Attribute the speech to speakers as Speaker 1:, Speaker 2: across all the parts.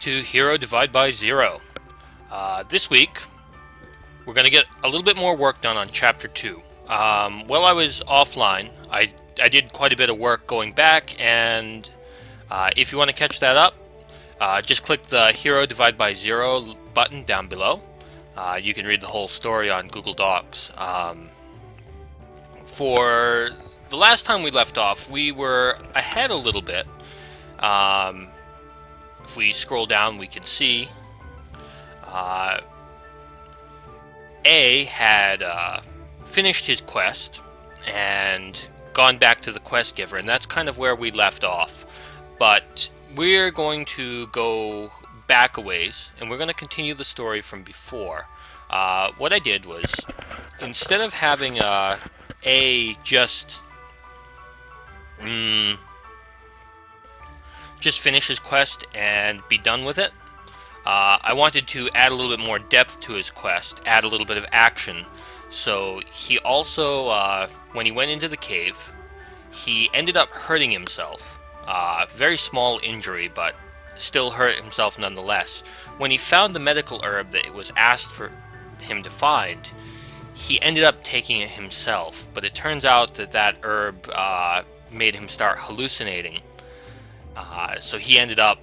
Speaker 1: to Hero Divide by Zero. This week, we're going to get a little bit more work done on Chapter 2. While I was offline, I did quite a bit of work going back, and if you want to catch that up, just click the Hero Divide by Zero button down below. You can read the whole story on Google Docs. For the last time we left off, we were ahead a little bit. If we scroll down, we can see A had finished his quest and gone back to the quest giver, and that's kind of where we left off. But we're going to go back a ways, and we're going to continue the story from before. What I did was, instead of having A just finish his quest and be done with it, I wanted to add a little bit more depth to his quest, add a little bit of action. So he also, when he went into the cave, he ended up hurting himself. Very small injury, but still hurt himself nonetheless. When he found the medical herb that it was asked for him to find, he ended up taking it himself, but it turns out that that herb made him start hallucinating. So he ended up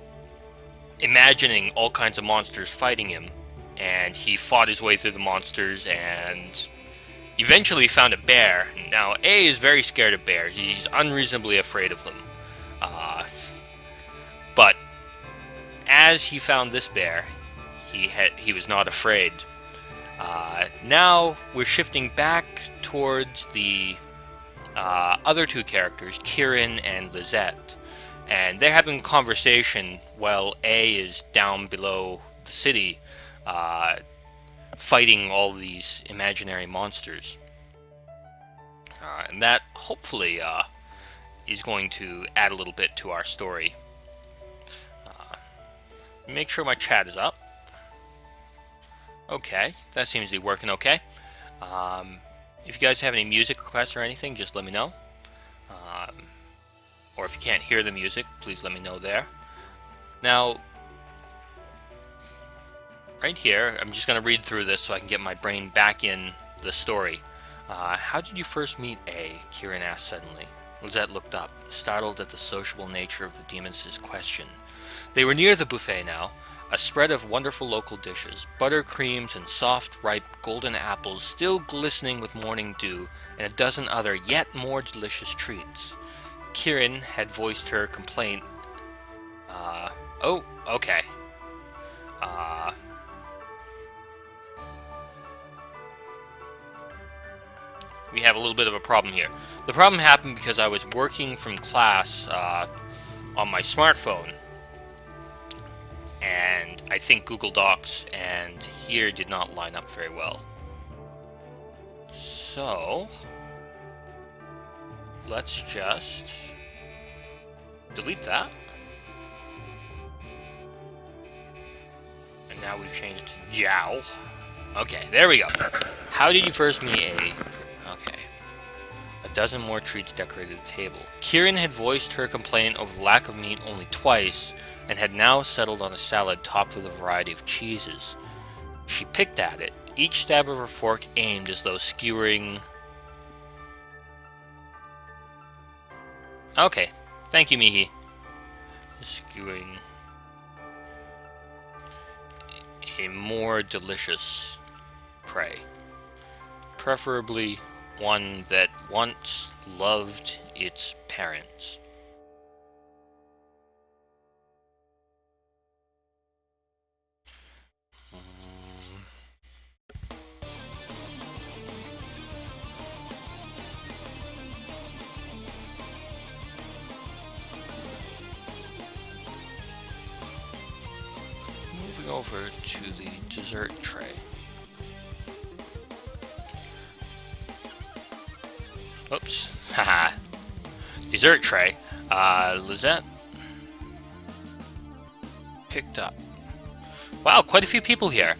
Speaker 1: imagining all kinds of monsters fighting him, and he fought his way through the monsters and eventually found a bear. Now, A is very scared of bears. He's unreasonably afraid of them. But as he found this bear, he was not afraid. Now we're shifting back towards the other two characters, Kirin and Lisette. And they're having a conversation while A is down below the city, fighting all these imaginary monsters. And that, hopefully, is going to add a little bit to our story. Make sure my chat is up. Okay, that seems to be working okay. If you guys have any music requests or anything, just let me know. Or if you can't hear the music, please let me know there. Now, right here, I'm just going to read through this so I can get my brain back in the story. How did you first meet A? Kirin asked suddenly. Lisette looked up, startled at the sociable nature of the demon's question. They were near the buffet now, a spread of wonderful local dishes, butter creams and soft, ripe, golden apples still glistening with morning dew, and a dozen other yet more delicious treats. Kirin had voiced her complaint. Oh, okay. We have a little bit of a problem here. The problem happened because I was working from class on my smartphone, and I think Google Docs and here did not line up very well. So let's just delete that. And now we've changed it to Jiao. Okay, there we go. How did you first meet A? Okay. A dozen more treats decorated the table. Kirin had voiced her complaint over the lack of meat only twice, and had now settled on a salad topped with a variety of cheeses. She picked at it, each stab of her fork aimed as though skewering... Okay, thank you, Mihi. Skewing a more delicious prey. Preferably one that once loved its parents. Moving over to the dessert tray. Oops. Haha. Dessert tray. Lisette picked up. Wow, quite a few people here.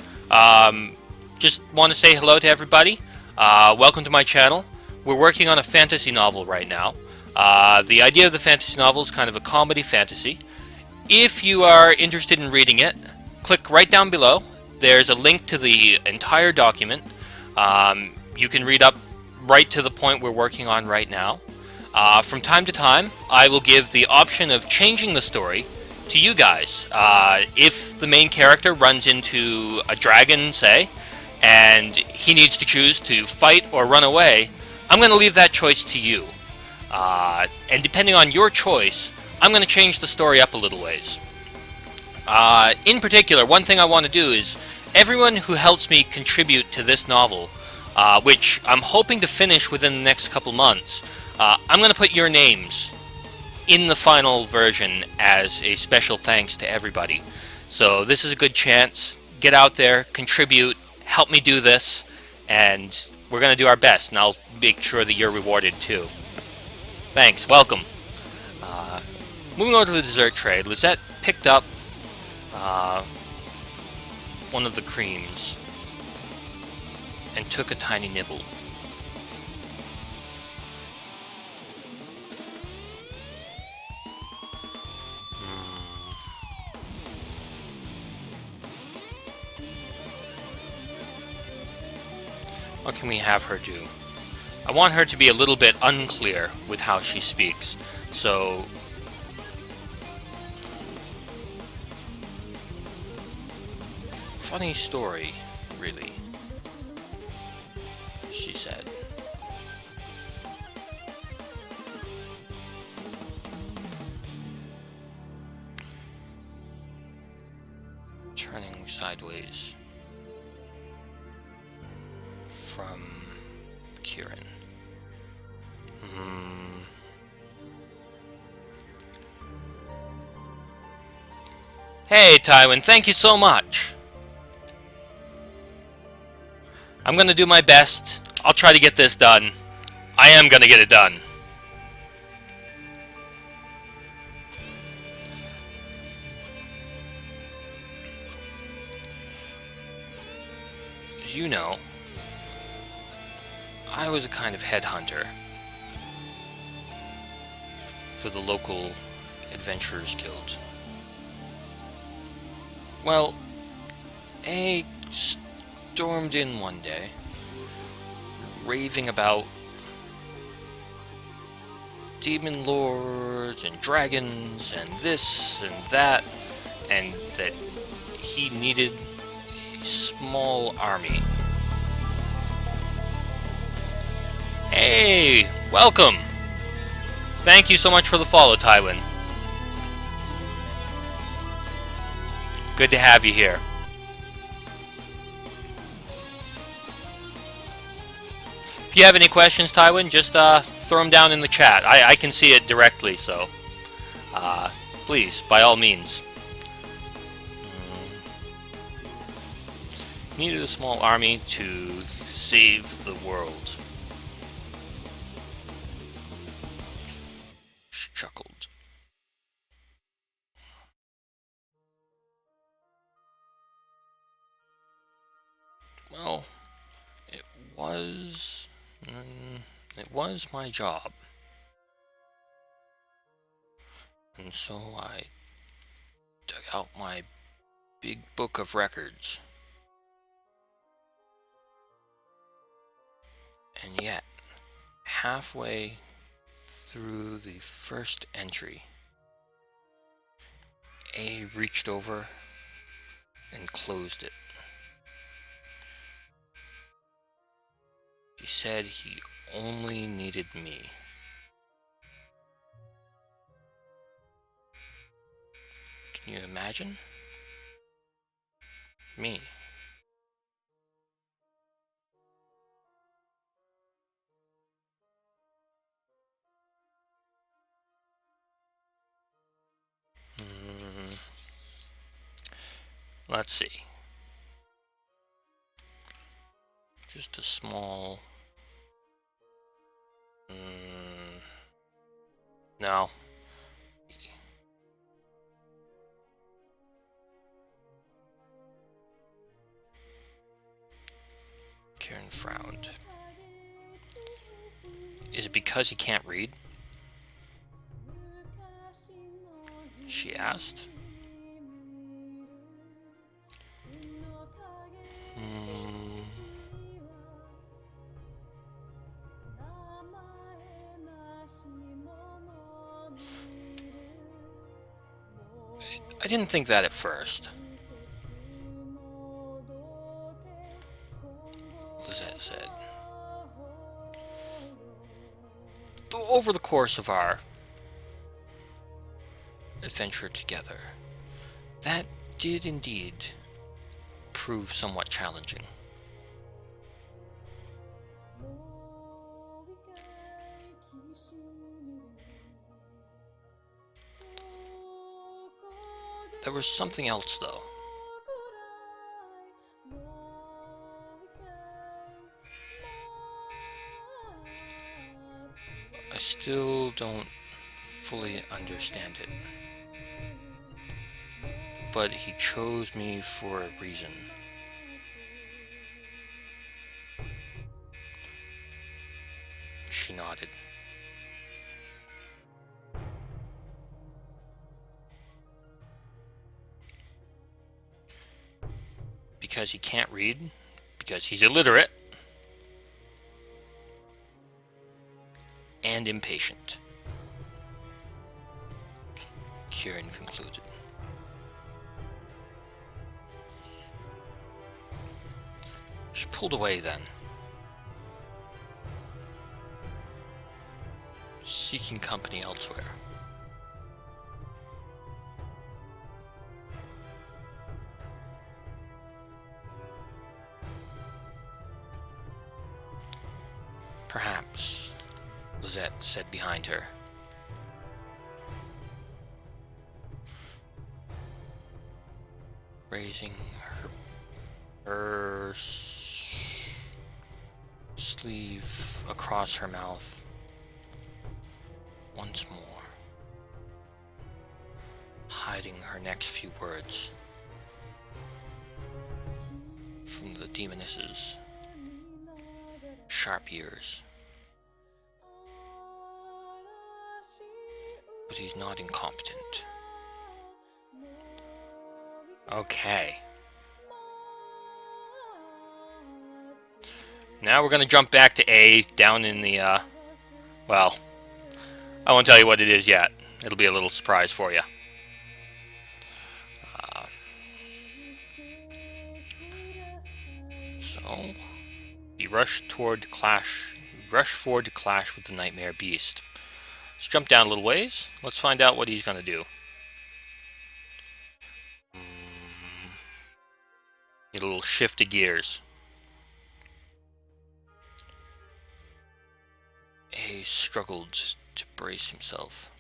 Speaker 1: Just want to say hello to everybody. Welcome to my channel. We're working on a fantasy novel right now. The idea of the fantasy novel is kind of a comedy fantasy. If you are interested in reading it, click right down below. There's a link to the entire document. You can read up right to the point we're working on right now. From time to time, I will give the option of changing the story to you guys. If the main character runs into a dragon, say, and he needs to choose to fight or run away, I'm going to leave that choice to you. And depending on your choice, I'm going to change the story up a little ways. In particular, one thing I want to do is everyone who helps me contribute to this novel, which I'm hoping to finish within the next couple months, I'm going to put your names in the final version as a special thanks to everybody. So this is a good chance. Get out there, contribute, help me do this, and we're going to do our best, and I'll make sure that you're rewarded too. Thanks, welcome. Moving on to the dessert tray, Lisette picked up one of the creams and took a tiny nibble. What can we have her do? I want her to be a little bit unclear with how she speaks, so... Funny story, really, she said. Turning sideways from Kieran. Hey, Tywin, thank you so much. I'm gonna do my best. I'll try to get this done. I am gonna get it done. As you know, I was a kind of headhunter for the local Adventurers Guild. Well, I stormed in one day, raving about demon lords and dragons and this and that, and that he needed a small army. Hey, welcome! Thank you so much for the follow, Tywin. Good to have you here. If you have any questions, Tywin, just throw them down in the chat. I can see it directly, so please, by all means. Needed a small army to save the world. She chuckled. Well, it was my job. And so I dug out my big book of records. And yet, halfway through the first entry, A reached over and closed it. He said he only needed me. Can you imagine? Me. Let's see. Just a small... No. Kieran frowned. Is it because he can't read? She asked. I didn't think that at first. Lisette said. Over the course of our adventure together, that did indeed prove somewhat challenging. There was something else, though. I still don't fully understand it. But he chose me for a reason. She nodded. Because he can't read, because he's illiterate, and impatient, Kieran concluded. She pulled away then, seeking company elsewhere. Perhaps, Lisette said behind her. Raising her sleeve across her mouth once more, hiding her next few words from the demoness's sharp ears. But he's not incompetent. Okay. Now we're going to jump back to A, down in the, well, I won't tell you what it is yet. It'll be a little surprise for you. So, he rushed forward to clash with the Nightmare Beast. Let's jump down a little ways. Let's find out what he's going to do. Need a little shift of gears. He struggled to brace himself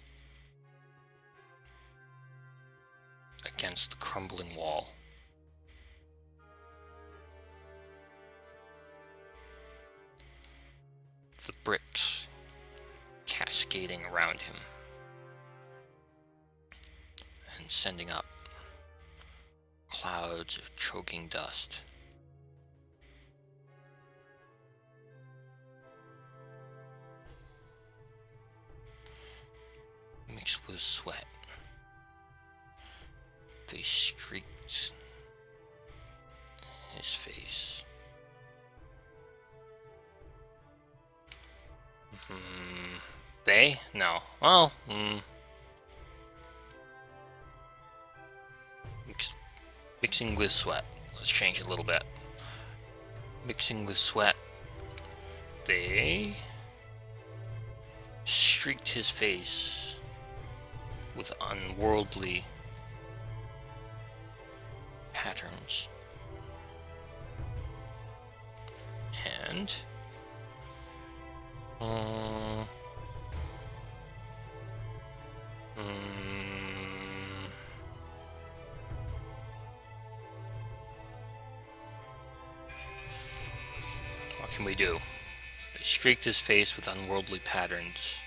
Speaker 1: against the crumbling wall. The bricks cascading around him and sending up clouds of choking dust. Mixed with sweat, they streaked his face. They? No. Well, mixing with sweat. Let's change it a little bit. Mixing with sweat, they streaked his face with unworldly patterns. And what can we do? They streaked his face with unworldly patterns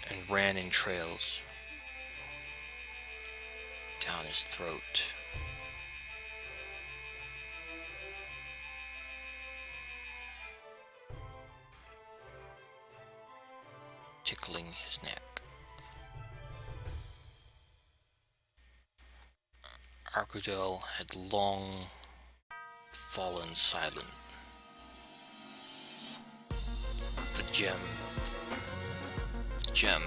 Speaker 1: and ran in trails down his throat. Tickling his neck. Arkudel had long fallen silent. The gem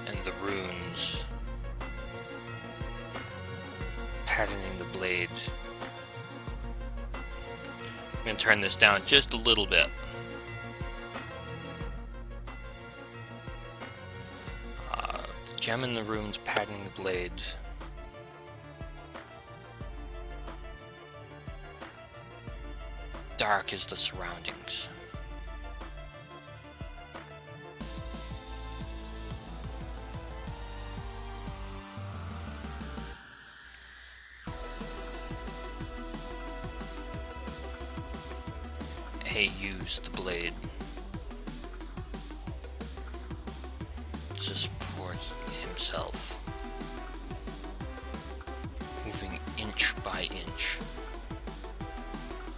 Speaker 1: and the runes patterning the blade. I'm going to turn this down just a little bit. Gem in the runes, patterning the blade. Dark is the surroundings. A used the blade to support himself, moving inch by inch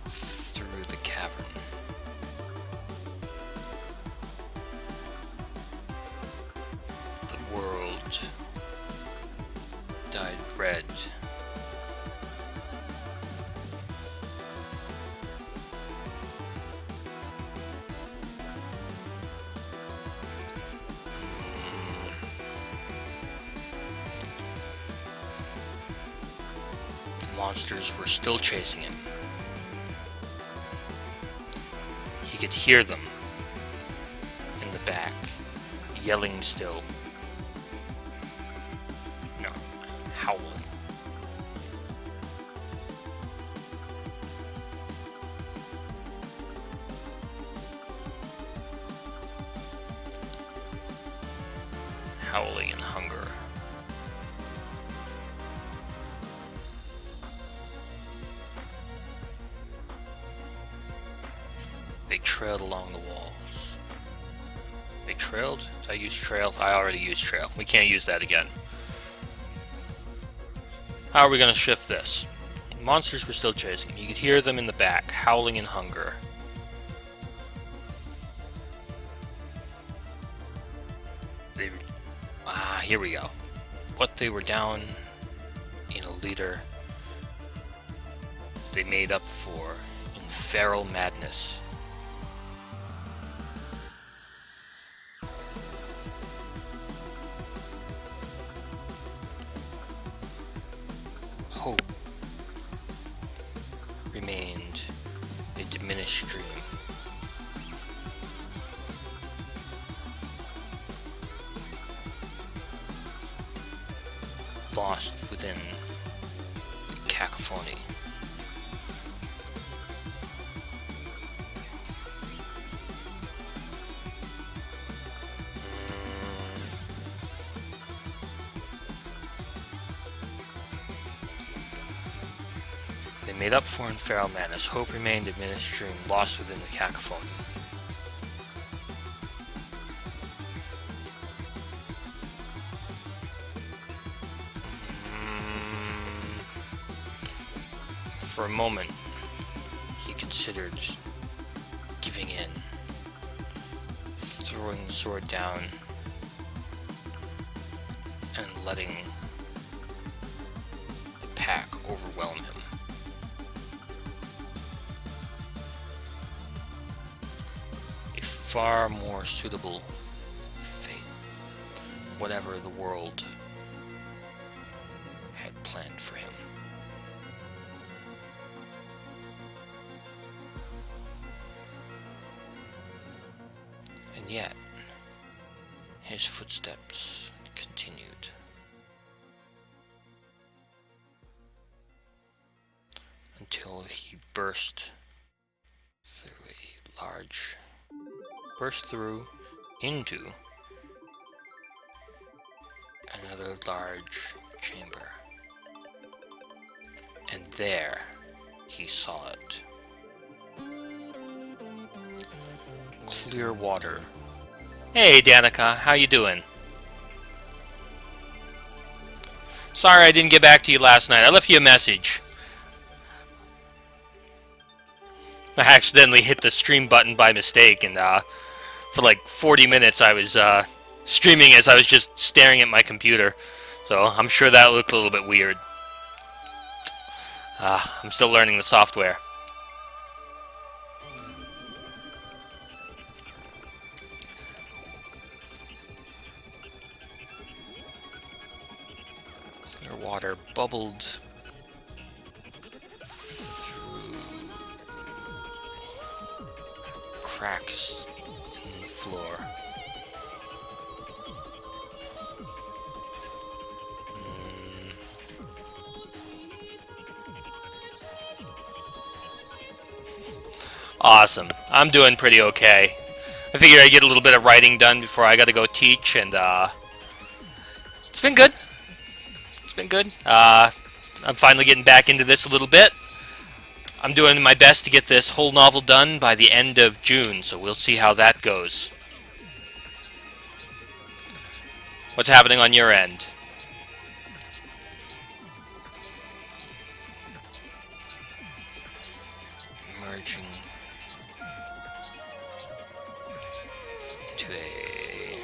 Speaker 1: through the cavern. The world dyed red. Monsters were still chasing him. He could hear them in the back, yelling still. No, howling. Howling in hunger. They trailed along the walls. They trailed? Did I use trail? I already used trail. We can't use that again. How are we going to shift this? Monsters were still chasing him. You could hear them in the back, howling in hunger. Here we go. What they were down in a leader, they made up for in feral madness. Hope remained a diminished dream. Lost within the cacophony. They made up for in feral madness. Hope remained a diminished dream, lost within the cacophony. For a moment, he considered giving in, throwing the sword down, and letting the pack overwhelm him. A far more suitable fate, whatever the world had planned for him. And yet, his footsteps continued. Until he burst through into another large chamber. And there he saw it. Clear water. Hey Danica, how you doing? Sorry I didn't get back to you last night. I left you a message. I accidentally hit the stream button by mistake, and for like 40 minutes I was streaming as I was just staring at my computer. So I'm sure that looked a little bit weird. I'm still learning the software. Clear water bubbled cracks in the floor. Awesome. I'm doing pretty okay. I figured I'd get a little bit of writing done before I gotta go teach, and it's been good. It's been good. I'm finally getting back into this a little bit. I'm doing my best to get this whole novel done by the end of June, so we'll see how that goes. What's happening on your end? Merging into a...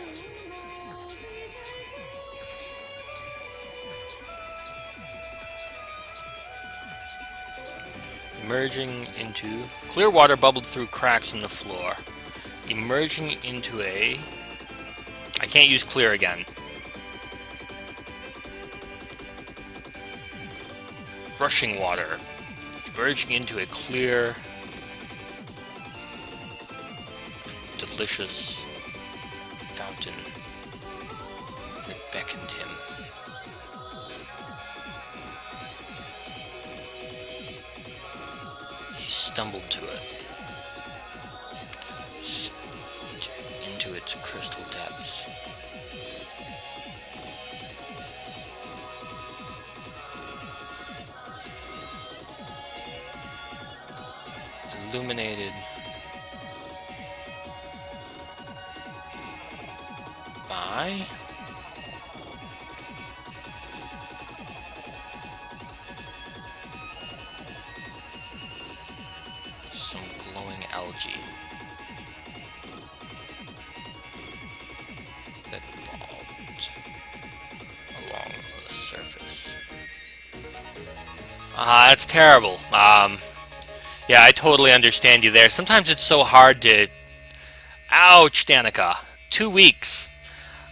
Speaker 1: Emerging into... Clear water bubbled through cracks in the floor. Emerging into a... I can't use clear again. Rushing water. Emerging into a clear... delicious fountain that beckoned him. He stumbled to it, into its crystal depths. Illuminated by some glowing algae that bobbed along the surface. That's terrible. Yeah, I totally understand you there. Sometimes it's so hard to... Ouch, Danica. 2 weeks.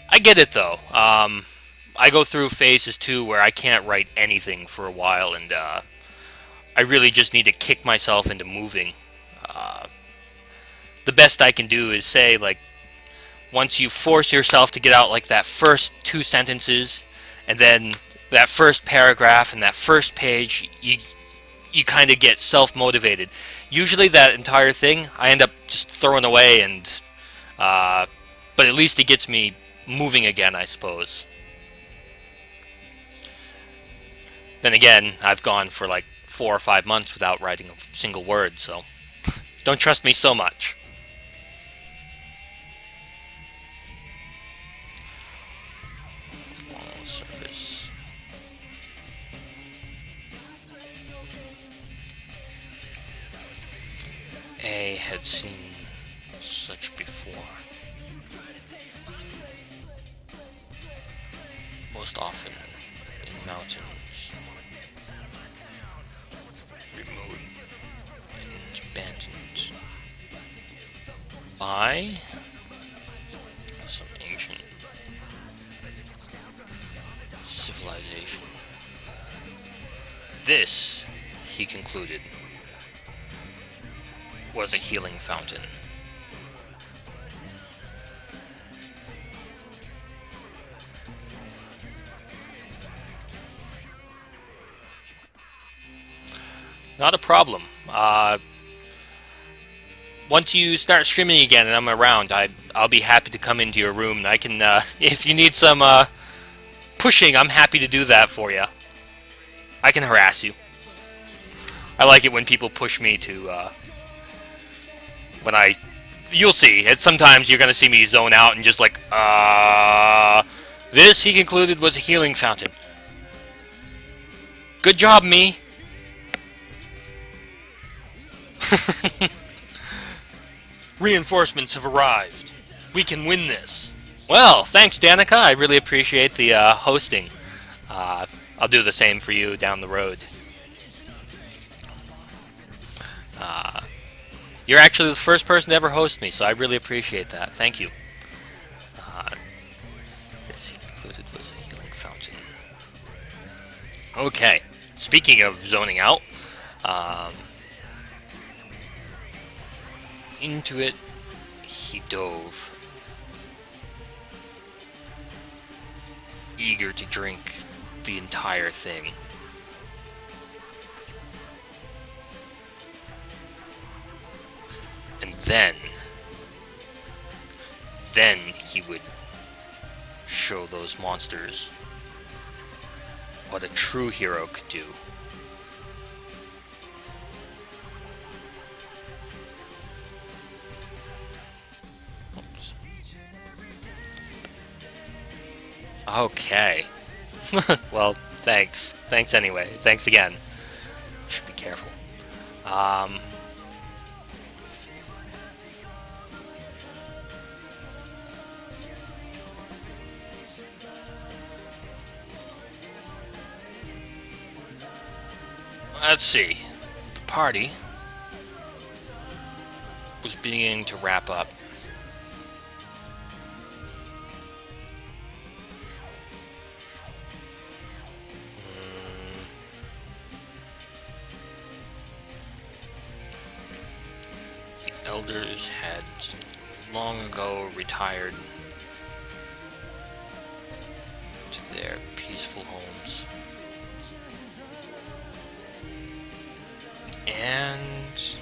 Speaker 1: I get it, though. I go through phases, too, where I can't write anything for a while, and I really just need to kick myself into moving. The best I can do is say, like, once you force yourself to get out, like, that first 2 sentences, and then that first paragraph and that first page, you kind of get self-motivated. Usually that entire thing, I end up just throwing away, and but at least it gets me moving again, I suppose. Then again, I've gone for like 4 or 5 months without writing a single word, so don't trust me so much. Surface. A had seen such before. Most often in mountains, remote and abandoned by some ancient civilization. This, he concluded, was a healing fountain. Not a problem. Once you start streaming again and I'm around, I'll be happy to come into your room. And I can, if you need some pushing, I'm happy to do that for you. I can harass you. I like it when people push me to, you'll see. Sometimes you're going to see me zone out and just like, this, he concluded, was a healing fountain. Good job, me. Reinforcements have arrived. We can win this. Well, thanks, Danica. I really appreciate the hosting. I'll do the same for you down the road. You're actually the first person to ever host me, so I really appreciate that. Thank you. This included was a healing fountain. Okay. Speaking of zoning out, into it he dove, eager to drink the entire thing. And then he would show those monsters what a true hero could do. Oops. Okay. Well, thanks. Thanks anyway. Thanks again. Should be careful. Let's see. The party was beginning to wrap up. The elders had long ago retired to their peaceful homes. And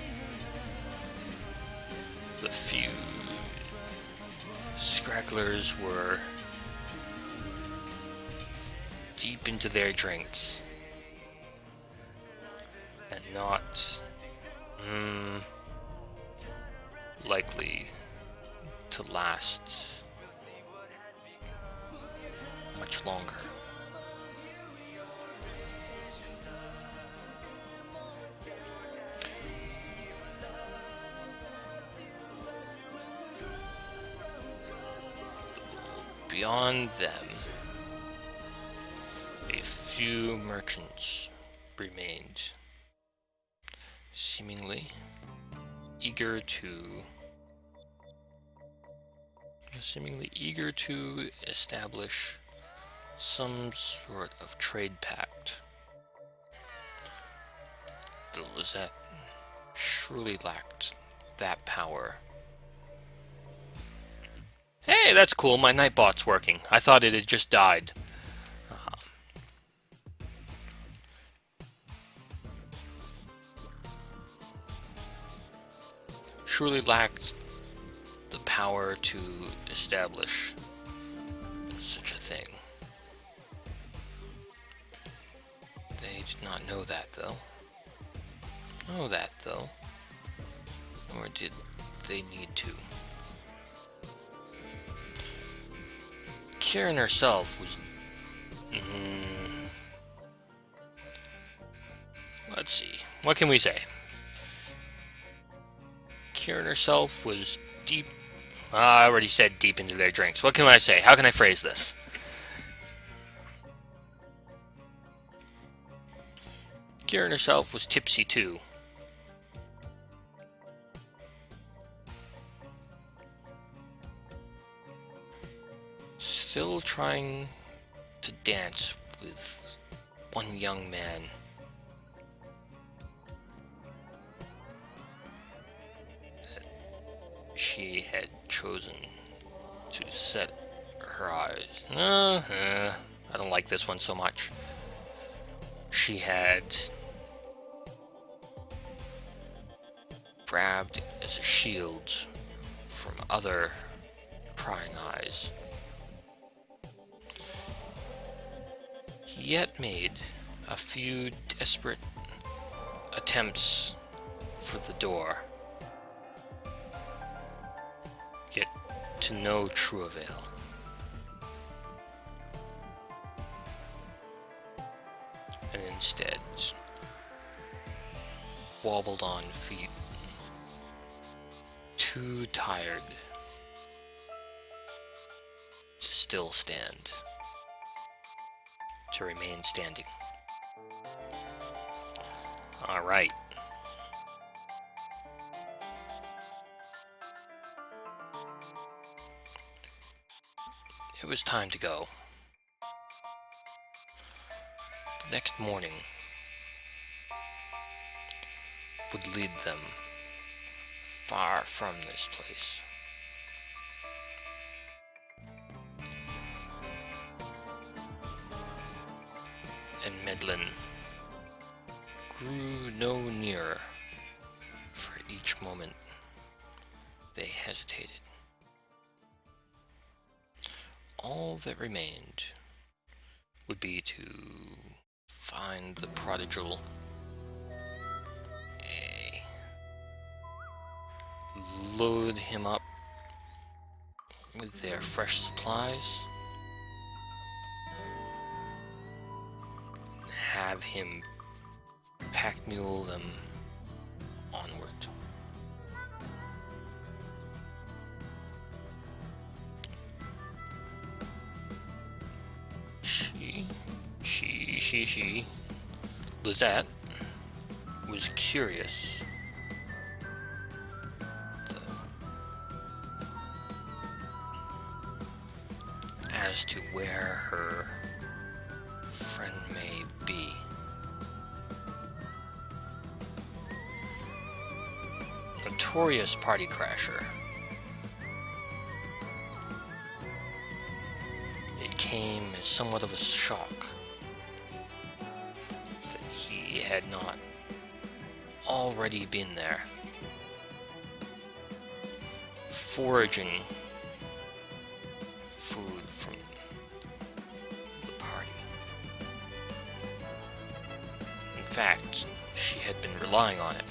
Speaker 1: the few scragglers were deep into their drinks and not likely to last much longer. Beyond them, a few merchants remained, seemingly eager to establish some sort of trade pact. The Lizette surely lacked that power. Hey, that's cool. My Nightbot's working. I thought it had just died. Surely lacked the power to establish such a thing. They did not know that, though. Nor did they need to. Kieran herself was... Let's see. What can we say? Kieran herself was deep... I already said deep into their drinks. What can I say? How can I phrase this? Kieran herself was tipsy too. Still trying to dance with one young man. That she had chosen to set her eyes. I don't like this one so much. She had grabbed as a shield from other prying eyes. He yet made a few desperate attempts for the door, yet to no true avail. And instead wobbled on feet, too tired to still stand, to remain standing. All right. It was time to go. The next morning would lead them far from this place, Maitland grew no nearer. For each moment, they hesitated. All that remained would be to find the prodigal, load him up with their fresh supplies, have him pack mule them onward. She, Lizette was curious, though, as to where her friend may be. Notorious party crasher. It came as somewhat of a shock that he had not already been there, foraging food from the party. In fact, she had been relying on it.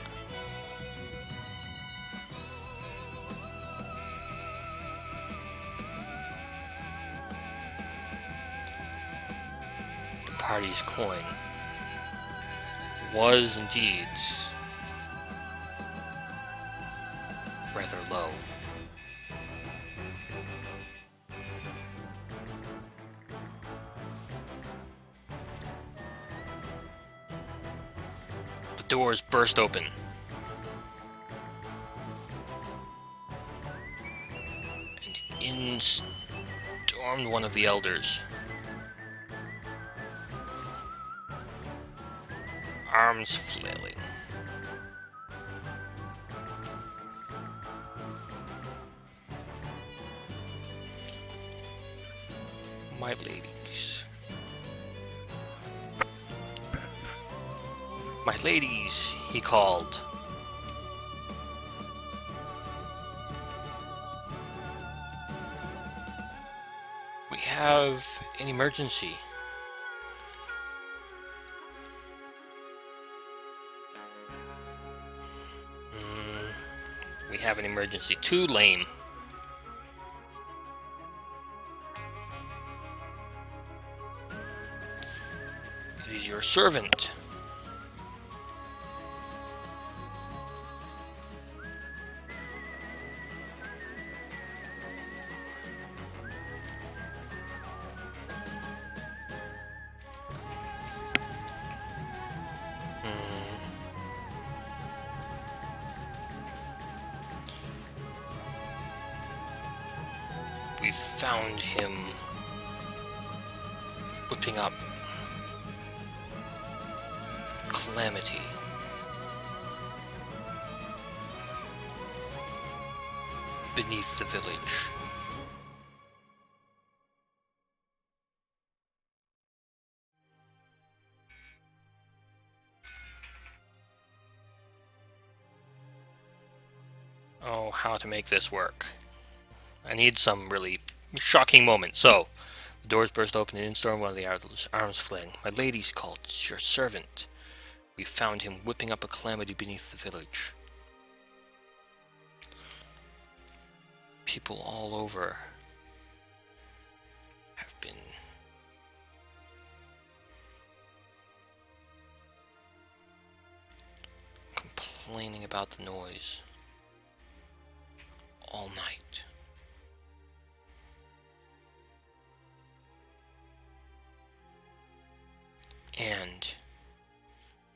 Speaker 1: The party's coin was indeed rather low. The doors burst open. And in stormed one of the elders. Arms flailing. My ladies. My ladies, he called. We have an emergency. We have an emergency. Too lame. It is your servant. We found him whipping up Calamity beneath the village. Oh, how to make this work. I need some really shocking moment. So, the doors burst open and in stormed one of the arms flailing. My ladies called, "It's your servant." We found him whipping up a calamity beneath the village. People all over have been complaining about the noise all night. And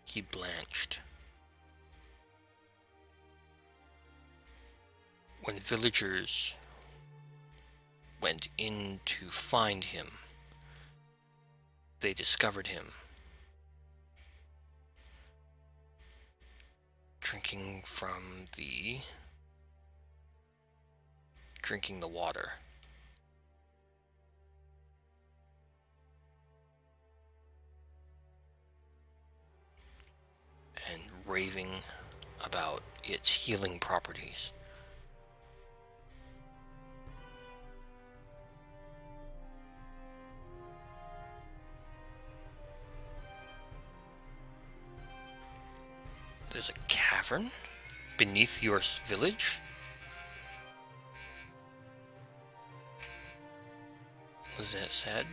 Speaker 1: he blanched when villagers went in to find him. They discovered him drinking the water. raving about its healing properties. There's a cavern beneath your village? Lizette said.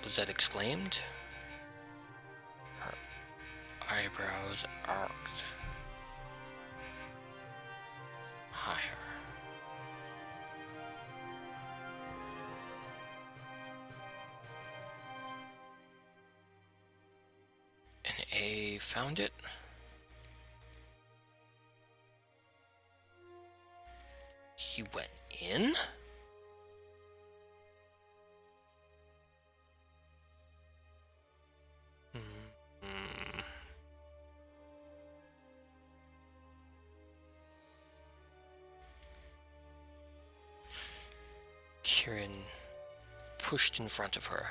Speaker 1: Lizette exclaimed. Her eyebrows arced higher. And A found it. He went in? Kieran pushed in front of her.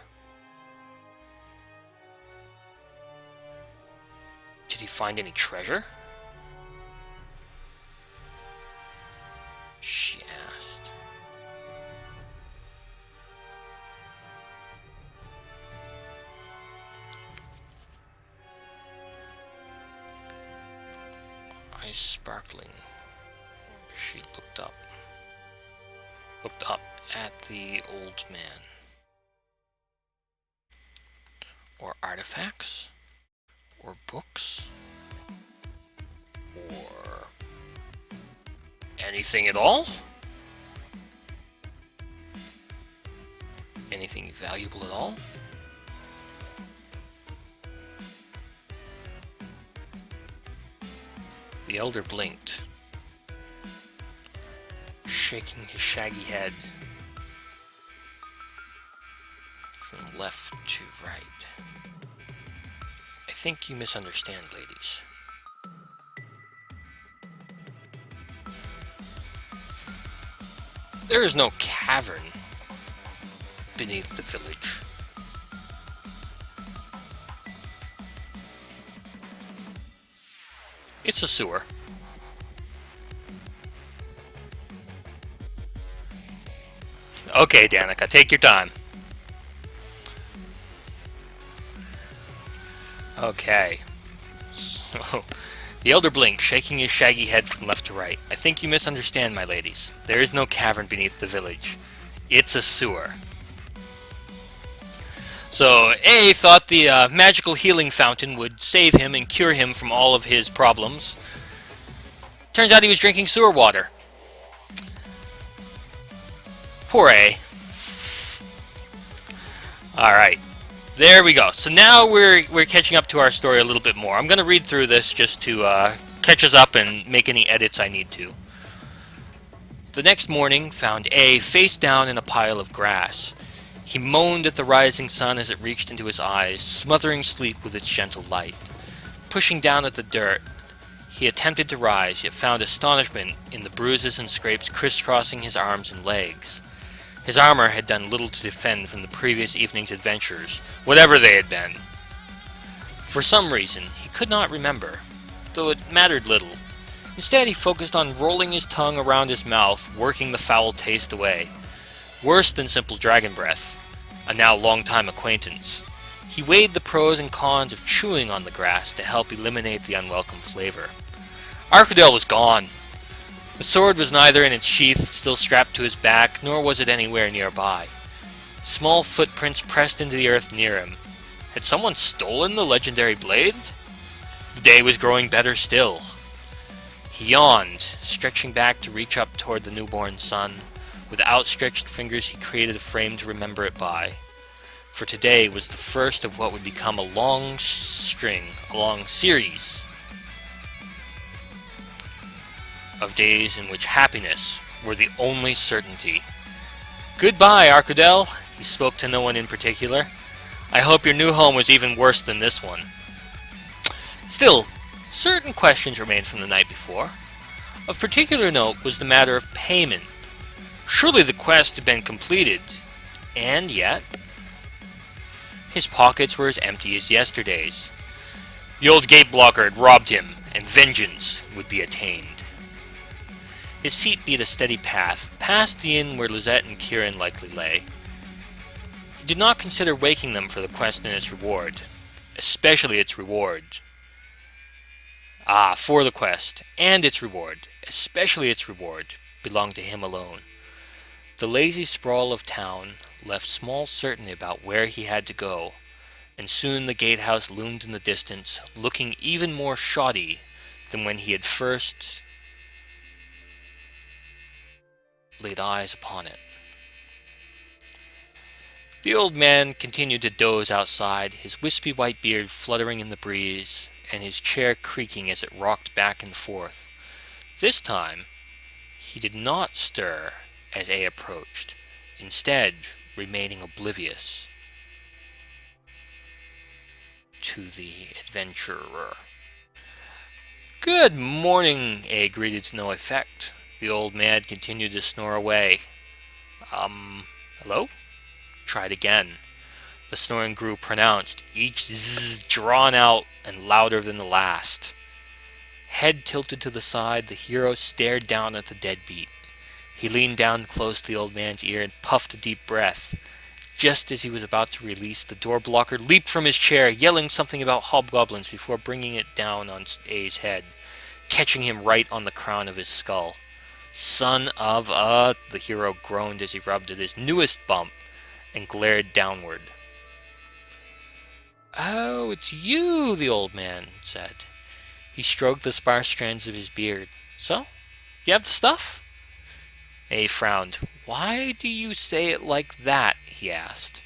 Speaker 1: Did he find any treasure? She asked. Eyes sparkling. She looked up. Looked up at the old man. Or artifacts? Or books? Or anything at all? Anything valuable at all? The elder blinked, shaking his shaggy head from left to right. I think you misunderstand, ladies. There is no cavern beneath the village. It's a sewer. Okay, Danica, take your time. Okay. So, the elder blinked, shaking his shaggy head from left to right. I think you misunderstand, my ladies. There is no cavern beneath the village. It's a sewer. So, A thought the magical healing fountain would save him and cure him from all of his problems. Turns out he was drinking sewer water. Poor A. Alright. There we go. So now we're catching up to our story a little bit more. I'm going to read through this just to catch us up and make any edits I need to. The next morning found A face down in a pile of grass. He moaned at the rising sun as it reached into his eyes, smothering sleep with its gentle light. Pushing down at the dirt, he attempted to rise, yet found astonishment in the bruises and scrapes crisscrossing his arms and legs. His armor had done little to defend from the previous evening's adventures, whatever they had been. For some reason, he could not remember, though it mattered little. Instead, he focused on rolling his tongue around his mouth, working the foul taste away. Worse than simple dragon breath, a now long-time acquaintance. He weighed the pros and cons of chewing on the grass to help eliminate the unwelcome flavor. Arkadel was gone. The sword was neither in its sheath, still strapped to his back, nor was it anywhere nearby. Small footprints pressed into the earth near him. Had someone stolen the legendary blade? The day was growing better still. He yawned, stretching back to reach up toward the newborn sun. With outstretched fingers he created a frame to remember it by. For today was the first of what would become a long series of days in which happiness were the only certainty. Goodbye, Arkadel, he spoke to no one in particular. I hope your new home was even worse than this one. Still, certain questions remained from the night before. Of particular note was the matter of payment. Surely the quest had been completed, and yet... His pockets were as empty as yesterday's. The old gate blocker had robbed him, and vengeance would be attained. His feet beat a steady path, past the inn where Lisette and Kieran likely lay. He did not consider waking them for the quest and its reward, especially its reward. For the quest, and its reward, especially its reward, belonged to him alone. The lazy sprawl of town left small certainty about where he had to go, and soon the gatehouse loomed in the distance, looking even more shoddy than when he had first laid eyes upon it. The old man continued to doze outside, his wispy white beard fluttering in the breeze, and his chair creaking as it rocked back and forth. This time, he did not stir as A approached, instead remaining oblivious to the adventurer. "Good morning," A greeted to no effect. The old man continued to snore away. Hello?" Tried again. The snoring grew pronounced, each zzz drawn out and louder than the last. Head tilted to the side, the hero stared down at the deadbeat. He leaned down close to the old man's ear and puffed a deep breath. Just as he was about to release, the door blocker leaped from his chair, yelling something about hobgoblins before bringing it down on A's head, catching him right on the crown of his skull. "Son of a..." the hero groaned as he rubbed at his newest bump and glared downward. "Oh, it's you," the old man said. He stroked the sparse strands of his beard. "So, you have the stuff?" A frowned. "Why do you say it like that?" he asked.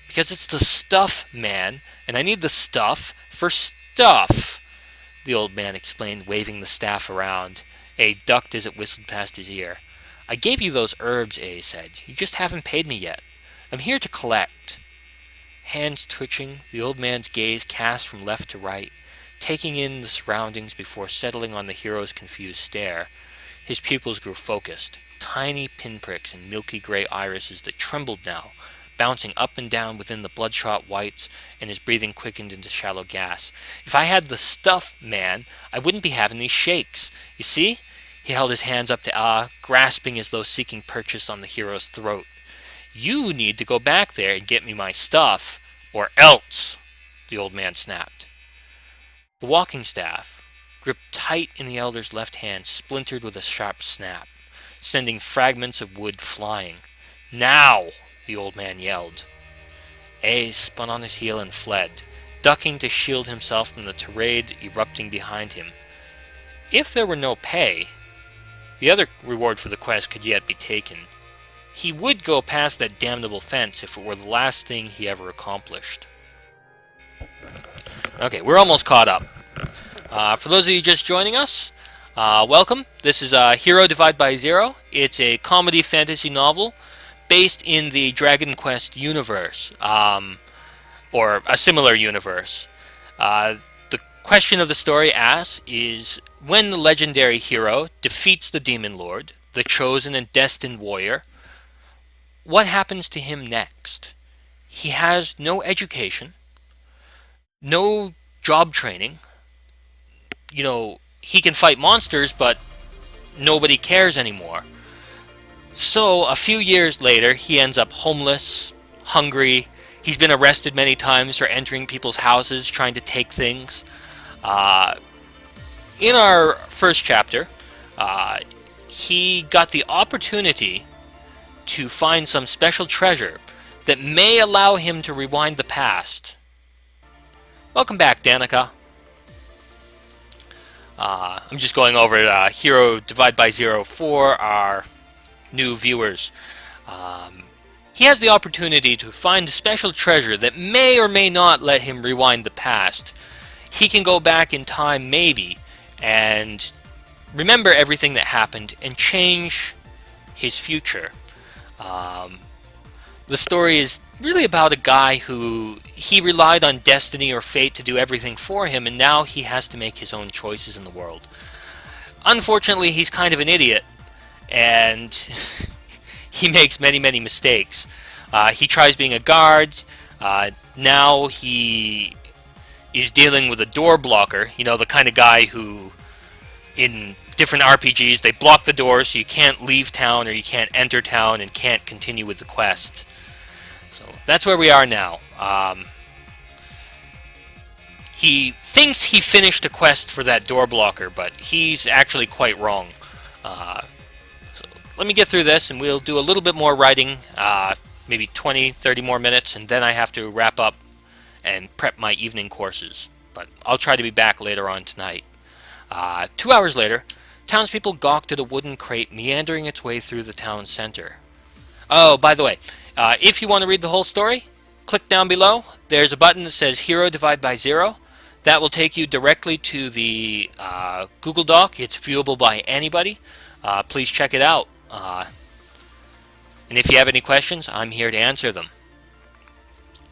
Speaker 1: "Because it's the stuff, man, and I need the stuff for stuff," the old man explained, waving the staff around. A ducked as it whistled past his ear. "I gave you those herbs," A said. "You just haven't paid me yet. I'm here to collect." Hands twitching, the old man's gaze cast from left to right, taking in the surroundings before settling on the hero's confused stare. His pupils grew focused, tiny pinpricks and milky gray irises that trembled now, bouncing up and down within the bloodshot whites, and his breathing quickened into shallow gas. "If I had the stuff, man, I wouldn't be having these shakes. You see?" He held his hands up to grasping as though seeking purchase on the hero's throat. "You need to go back there and get me my stuff, or else," the old man snapped. The walking staff, gripped tight in the elder's left hand, splintered with a sharp snap, sending fragments of wood flying. "Now!" the old man yelled. A spun on his heel and fled, ducking to shield himself from the tirade erupting behind him. If there were no pay, the other reward for the quest could yet be taken. He would go past that damnable fence if it were the last thing he ever accomplished. Okay, we're almost caught up. For those of you just joining us, welcome. This is Hero Divide by Zero. It's a comedy fantasy novel based in the Dragon Quest universe, or a similar universe. The question of the story asks is, when the legendary hero defeats the Demon Lord, the chosen and destined warrior, what happens to him next? He has no education, no job training. You know, he can fight monsters, but nobody cares anymore. So, a few years later, he ends up homeless, hungry. He's been arrested many times for entering people's houses, trying to take things. In our first chapter, he got the opportunity to find some special treasure that may allow him to rewind the past. Welcome back, Danica. I'm just going over Hero Divide by Zero for our new viewers. He has the opportunity to find a special treasure that may or may not let him rewind the past. He can go back in time, maybe, and remember everything that happened and change his future. The story is really about a guy who he relied on destiny or fate to do everything for him, and now he has to make his own choices in the world. Unfortunately, he's kind of an idiot, and he makes many mistakes. He tries being a guard, Now he is dealing with a door blocker, the kind of guy who, in different RPGs, they block the doors so you can't leave town or you can't enter town and can't continue with the quest. So that's where we are now. He thinks he finished a quest for that door blocker, but he's actually quite wrong. So let me get through this and we'll do a little bit more writing, maybe 20, 30 more minutes, and then I have to wrap up and prep my evening courses. But I'll try to be back later on tonight. 2 hours later, townspeople gawked at a wooden crate meandering its way through the town center. Oh, by the way, if you want to read the whole story, click down below. There's a button that says Hero Divide by Zero. That will take you directly to the Google Doc. It's viewable by anybody. Please check it out. And if you have any questions, I'm here to answer them.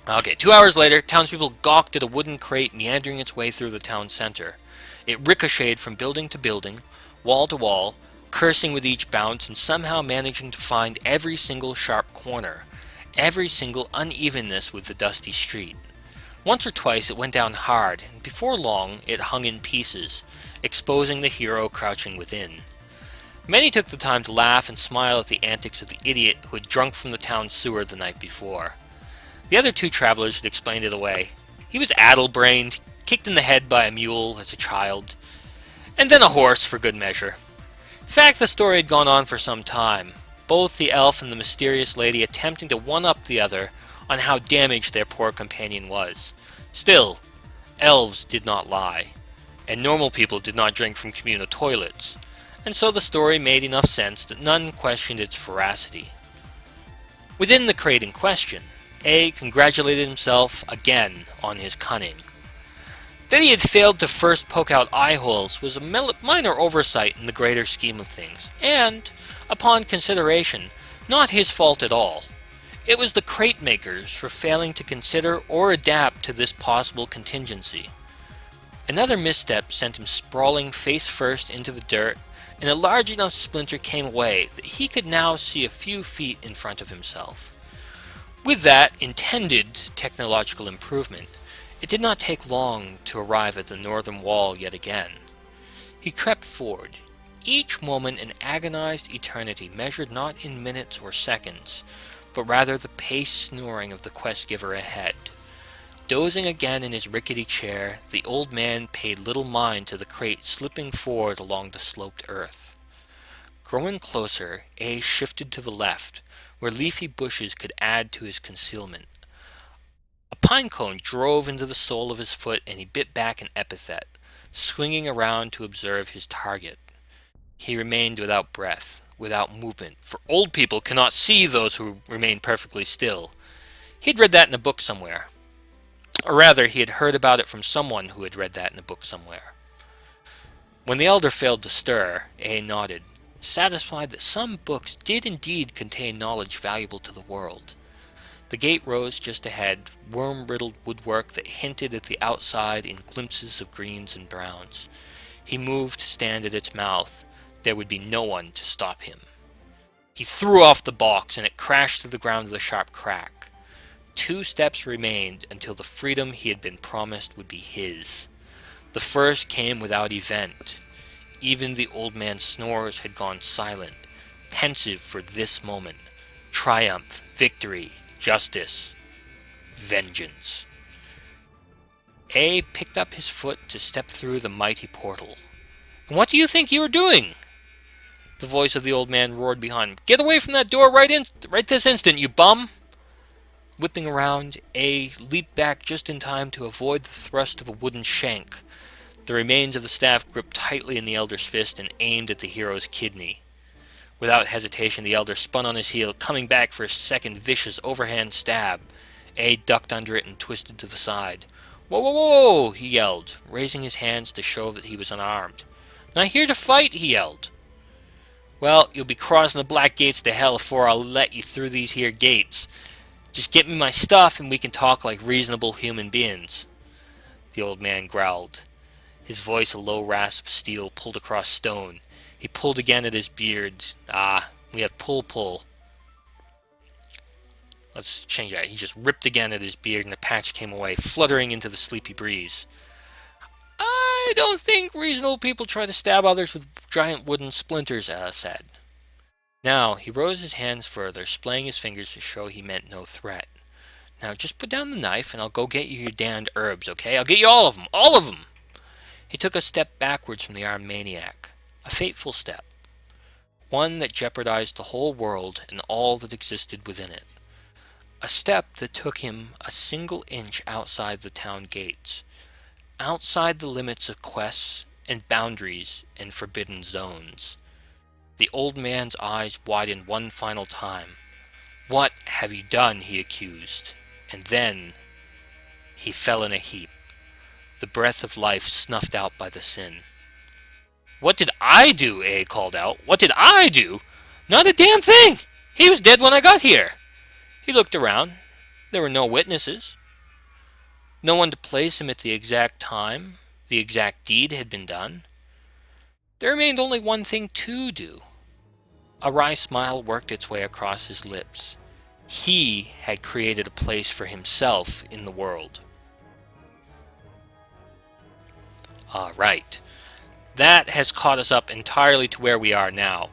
Speaker 1: Okay, 2 hours later, townspeople gawked at a wooden crate meandering its way through the town center. It ricocheted from building to building, wall to wall, cursing with each bounce and somehow managing to find every single sharp corner, every single unevenness with the dusty street. Once or twice it went down hard, and before long it hung in pieces, exposing the hero crouching within. Many took the time to laugh and smile at the antics of the idiot who had drunk from the town sewer the night before. The other two travelers had explained it away. He was addle-brained, kicked in the head by a mule as a child, and then a horse for good measure. In fact, the story had gone on for some time, both the elf and the mysterious lady attempting to one-up the other on how damaged their poor companion was. Still, elves did not lie, and normal people did not drink from communal toilets, and so the story made enough sense that none questioned its veracity. Within the crate in question, A congratulated himself again on his cunning. That he had failed to first poke out eye holes was a minor oversight in the greater scheme of things, and, upon consideration, not his fault at all. It was the crate makers for failing to consider or adapt to this possible contingency. Another misstep sent him sprawling face first into the dirt, and a large enough splinter came away that he could now see a few feet in front of himself. With that intended technological improvement, it did not take long to arrive at the northern wall yet again. He crept forward, each moment an agonized eternity measured not in minutes or seconds, but rather the paced snoring of the quest-giver ahead. Dozing again in his rickety chair, the old man paid little mind to the crate slipping forward along the sloped earth. Growing closer, A shifted to the left, where leafy bushes could add to his concealment. A pine cone drove into the sole of his foot and he bit back an epithet, swinging around to observe his target. He remained without breath, without movement, for old people cannot see those who remain perfectly still. He had read that in a book somewhere. Or rather, he had heard about it from someone who had read that in a book somewhere. When the elder failed to stir, A nodded, satisfied that some books did indeed contain knowledge valuable to the world. The gate rose just ahead, worm-riddled woodwork that hinted at the outside in glimpses of greens and browns. He moved to stand at its mouth. There would be no one to stop him. He threw off the box, and it crashed to the ground with a sharp crack. 2 steps remained until the freedom he had been promised would be his. The first came without event. Even the old man's snores had gone silent, pensive for this moment. Triumph, victory, justice, vengeance. A picked up his foot to step through the mighty portal. "And what do you think you are doing?" The voice of the old man roared behind him. "Get away from that door right this instant, you bum!" Whipping around, A leaped back just in time to avoid the thrust of a wooden shank. The remains of the staff gripped tightly in the elder's fist and aimed at the hero's kidney. Without hesitation, the elder spun on his heel, coming back for a second vicious overhand stab. A ducked under it and twisted to the side. "Whoa, whoa, whoa!" he yelled, raising his hands to show that he was unarmed. "Not here to fight," he yelled. "Well, you'll be crossing the black gates to hell before I'll let you through these here gates. Just get me my stuff and we can talk like reasonable human beings." The old man growled. His voice a low rasp of steel pulled across stone. He pulled again at his beard. "We have pull. Let's change that. He just ripped again at his beard, and the patch came away, fluttering into the sleepy breeze. I don't think reasonable people try to stab others with giant wooden splinters, said. Now, he rose his hands further, splaying his fingers to show he meant no threat. Now, just put down the knife, and I'll go get you your damned herbs, okay? I'll get you all of them! All of them! He took a step backwards from the armed maniac. A fateful step. One that jeopardized the whole world and all that existed within it. A step that took him a single inch outside the town gates. Outside the limits of quests and boundaries and forbidden zones. The old man's eyes widened one final time. What have you done? He accused. And then he fell in a heap, the breath of life snuffed out by the sin. What did I do? A called out. What did I do? Not a damn thing! He was dead when I got here. He looked around. There were no witnesses. No one to place him at the exact time the exact deed had been done. There remained only one thing to do. A wry smile worked its way across his lips. He had created a place for himself in the world. Alright. That has caught us up entirely to where we are now.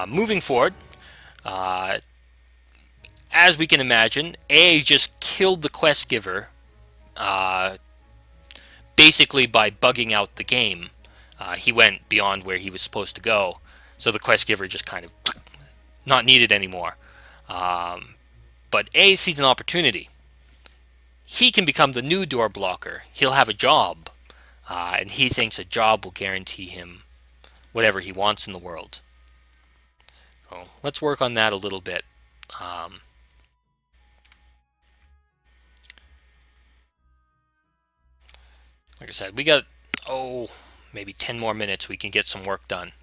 Speaker 1: Moving forward, as we can imagine, A just killed the quest giver, basically by bugging out the game. He went beyond where he was supposed to go, so the quest giver just kind of not needed anymore. But A sees an opportunity. He can become the new door blocker. He'll have a job, and he thinks a job will guarantee him whatever he wants in the world. So let's work on that a little bit. Like I said, we got, maybe 10 more minutes we can get some work done.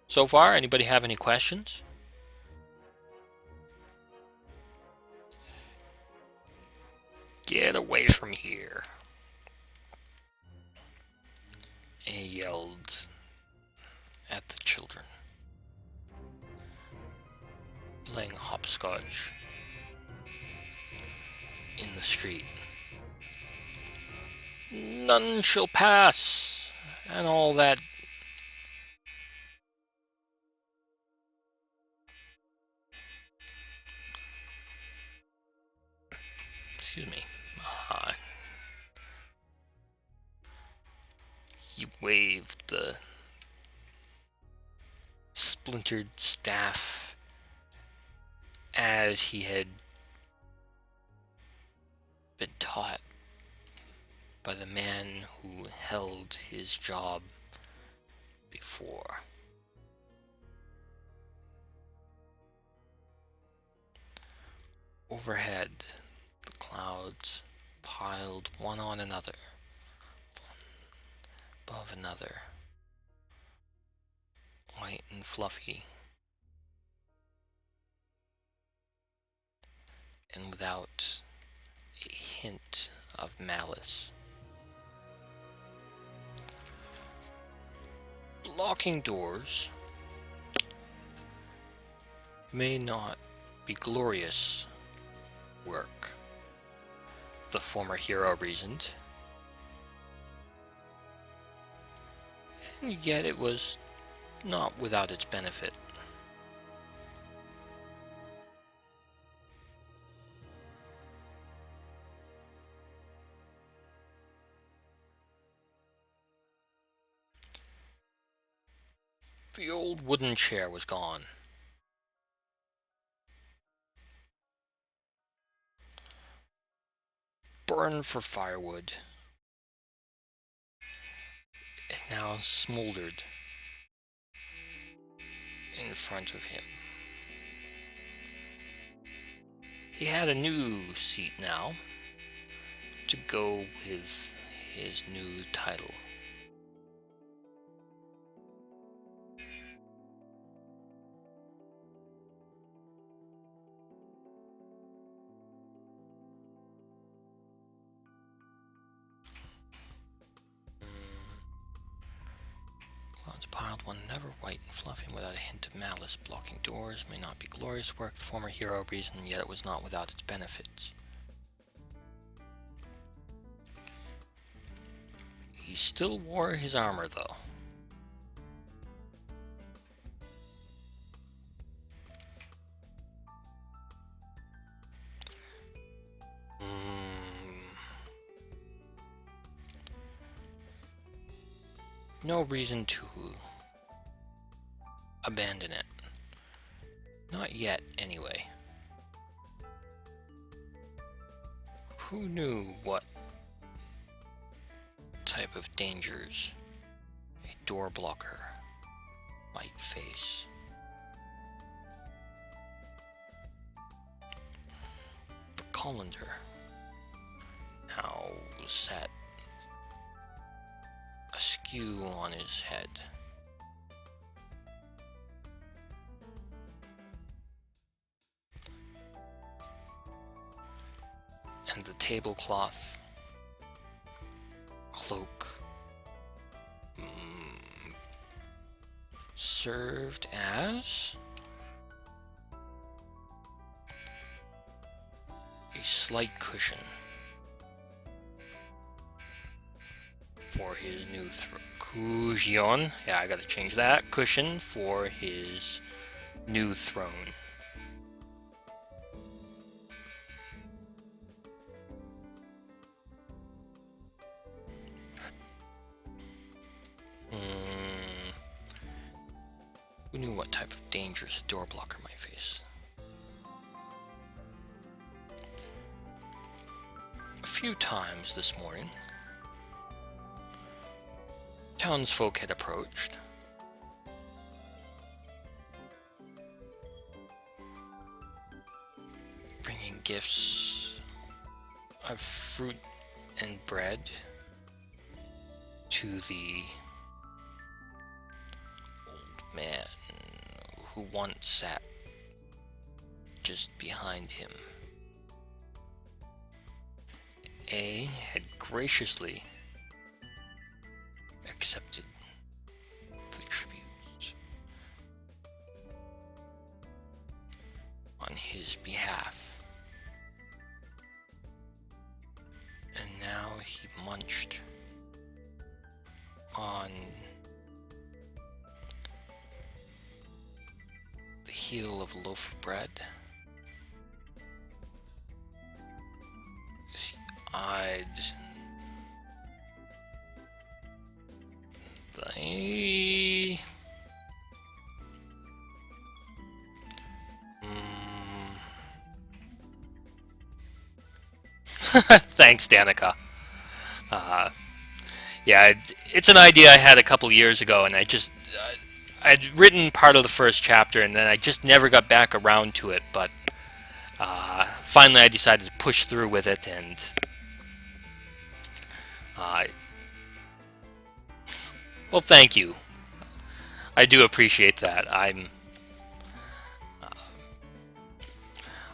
Speaker 1: So far, anybody have any questions? Get away from here. A yelled at the children, playing hopscotch in the street. None shall pass, and all that. Excuse me. He waved the splintered staff as he had been taught by the man who held his job before. Overhead, the clouds piled one on another, one above another, white and fluffy, and without a hint of malice. Locking doors may not be glorious work, the former hero reasoned, and yet it was not without its benefit. The old wooden chair was gone. Burned for firewood. It now smoldered in front of him. He had a new seat now to go with his new title. Clouds piled one never white and fluffy and without a hint of malice. Blocking doors may not be glorious work, the former hero reasoned, yet it was not without its benefits. He still wore his armor, though. No reason to abandon it. Not yet, anyway. Who knew what type of dangers a door blocker might face? The colander now sat askew on his head. And the tablecloth, cloak, served as a slight cushion for his new throne. Cushion. Yeah, I gotta change that. Cushion for his new throne. Who knew what type of dangers a door blocker might face? A few times this morning, townsfolk had approached, bringing gifts of fruit and bread to the old man who once sat just behind him. A had graciously accepted the tribute on his behalf, and now he munched on the heel of a loaf of bread as he eyed the Thanks, Danica. Yeah, it's an idea I had a couple years ago, and I'd written part of the first chapter, and then I just never got back around to it, but finally I decided to push through with it, and well, thank you. I do appreciate that.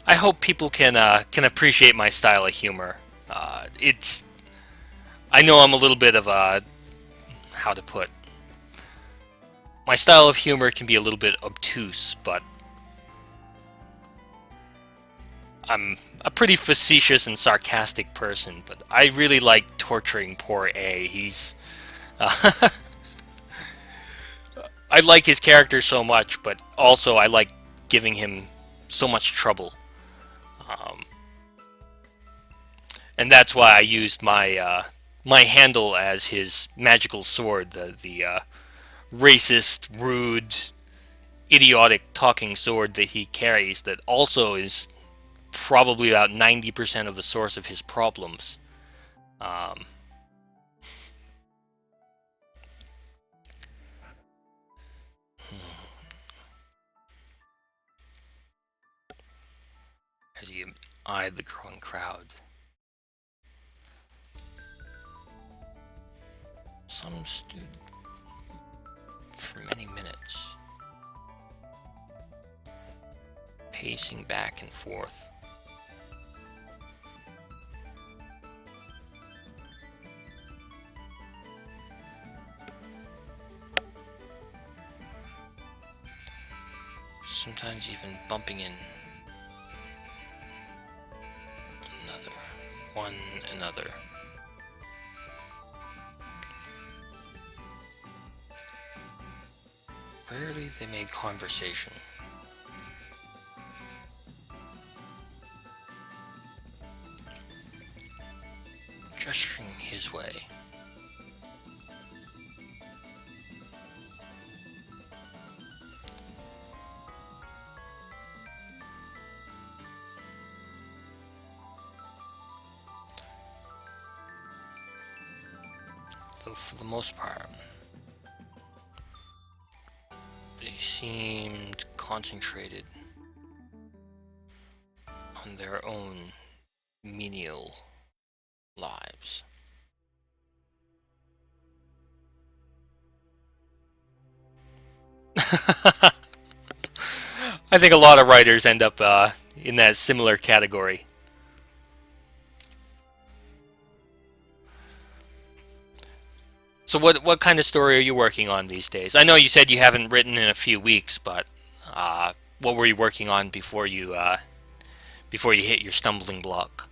Speaker 1: I hope people can appreciate my style of humor. I know I'm a little bit of a, how to put, my style of humor can be a little bit obtuse, but I'm a pretty facetious and sarcastic person, but I really like torturing poor A. He's I like his character so much, but also I like giving him so much trouble. And that's why I used my my handle as his magical sword, the racist, rude, idiotic talking sword that he carries that also is probably about 90% of the source of his problems. As he eyed the growing crowd. Some stood for many minutes, pacing back and forth. sometimes even bumping in another. Rarely they made conversation. Gesturing his way. Though for the most part, they seemed concentrated on their own menial lives. I think a lot of writers end up in that similar category. So what kind of story are you working on these days? I know you said you haven't written in a few weeks, but what were you working on before you hit your stumbling block?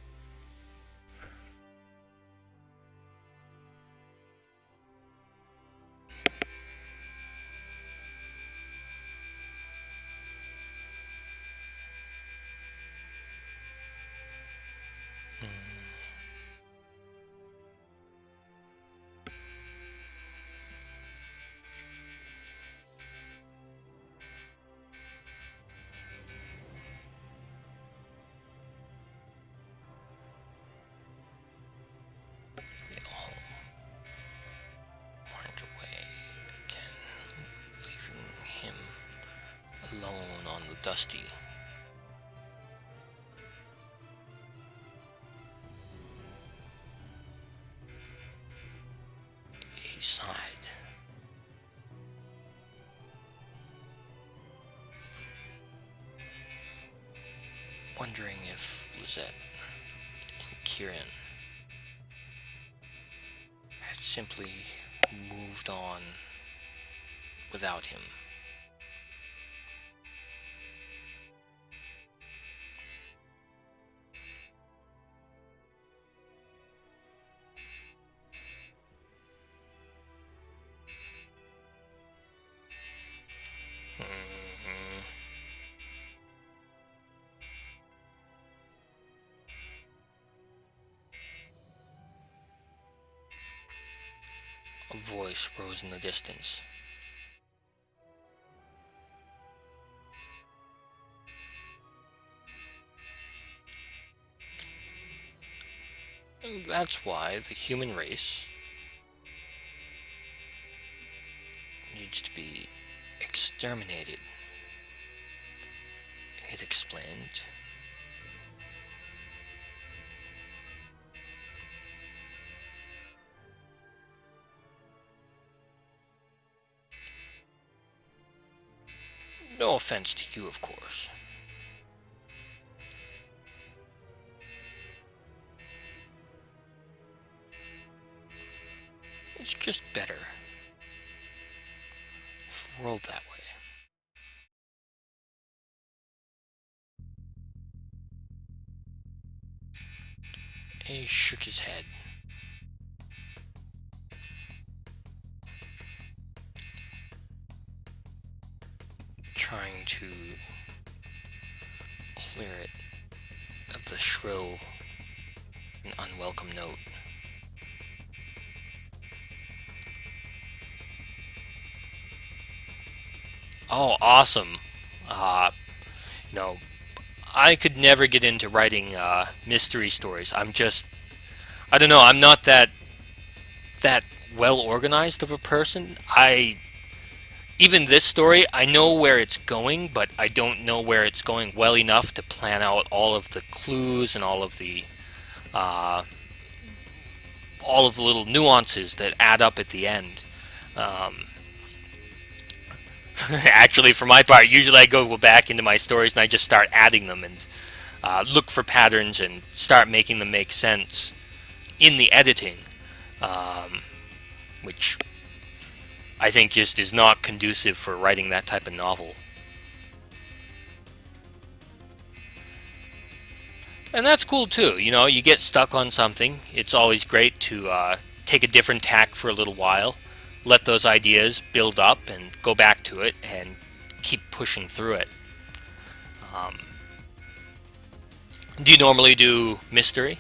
Speaker 1: Marked away again, leaving him alone on the dusty. He sighed. Wondering if Lisette and Kieran had simply moved on without him. A voice rose in the distance. And that's why the human race needs to be exterminated, it explained. No offense to you, of course. It's just better for the world that way. He shook his head. Trying to clear it of the shrill and unwelcome note. Oh, awesome. You know, I could never get into writing mystery stories. I don't know, I'm not that well organized of a person. Even this story, I know where it's going, but I don't know where it's going well enough to plan out all of the clues and all of the little nuances that add up at the end. Actually, for my part, usually I go back into my stories and I just start adding them and look for patterns and start making them make sense in the editing, which I think just is not conducive for writing that type of novel. And that's cool too. You know, you get stuck on something. It's always great to take a different tack for a little while, let those ideas build up, and go back to it and keep pushing through it. Um, do you normally do mystery?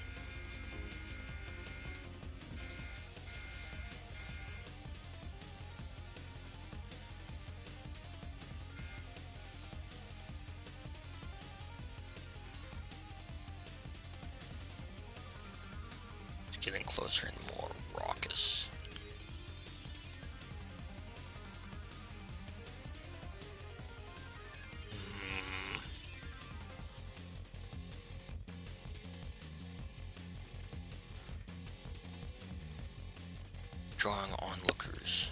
Speaker 1: It's getting closer and more raucous. Drawing onlookers.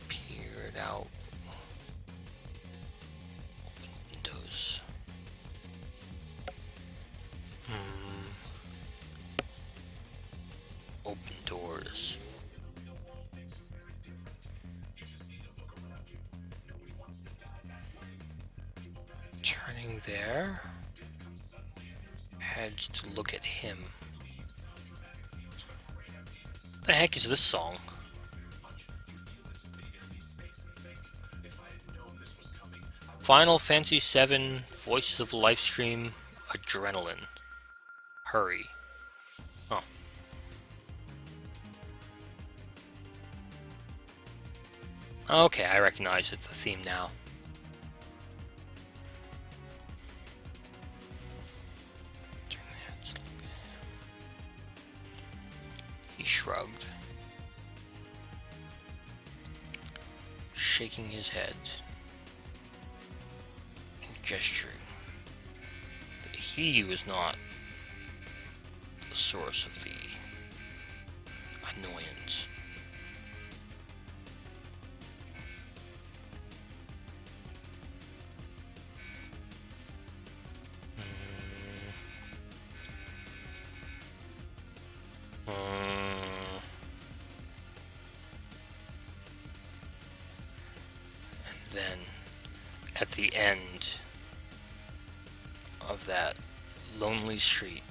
Speaker 1: Peered out. Open windows. Open doors. Turning there. Heads to look at him. The heck is this song? Final Fantasy VII Voices of Lifestream Adrenaline. Hurry. Oh. Okay, I recognize it, the theme now. He shrugged, shaking his head and gesturing. He was not the source of the annoyance. And then, at the end of that lonely street,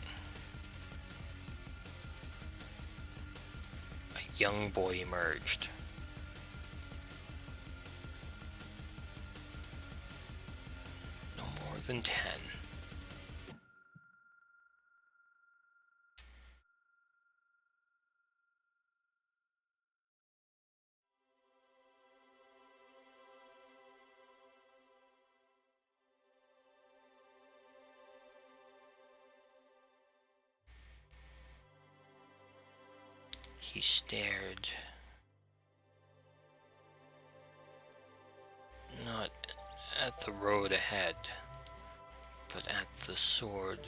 Speaker 1: a young boy emerged. No more than 10. He stared, not at the road ahead, but at the sword.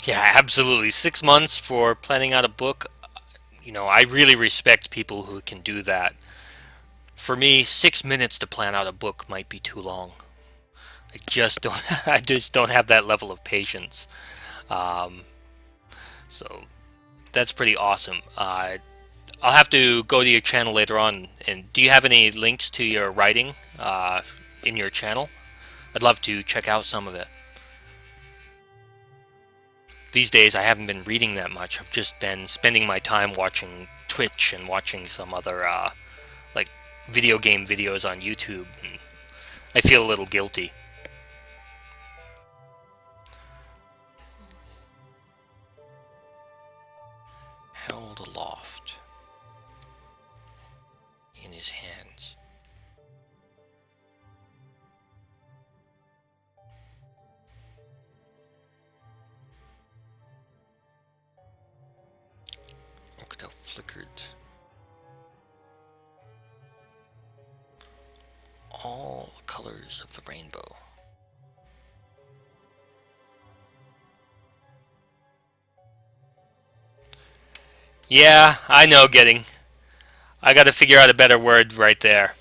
Speaker 1: Yeah, absolutely. 6 months for planning out a book. You know, I really respect people who can do that. For me, 6 minutes to plan out a book might be too long. I just don't. I just don't have that level of patience. Um, so that's pretty awesome. I'll have to go to your channel later on. And do you have any links to your writing in your channel? I'd love to check out some of it. These days, I haven't been reading that much. I've just been spending my time watching Twitch and watching some other like video game videos on YouTube. And I feel a little guilty. Held aloft in his hands. Look at how flickered. All the colors of the rainbow. Yeah, I know, getting. I gotta figure out a better word right there.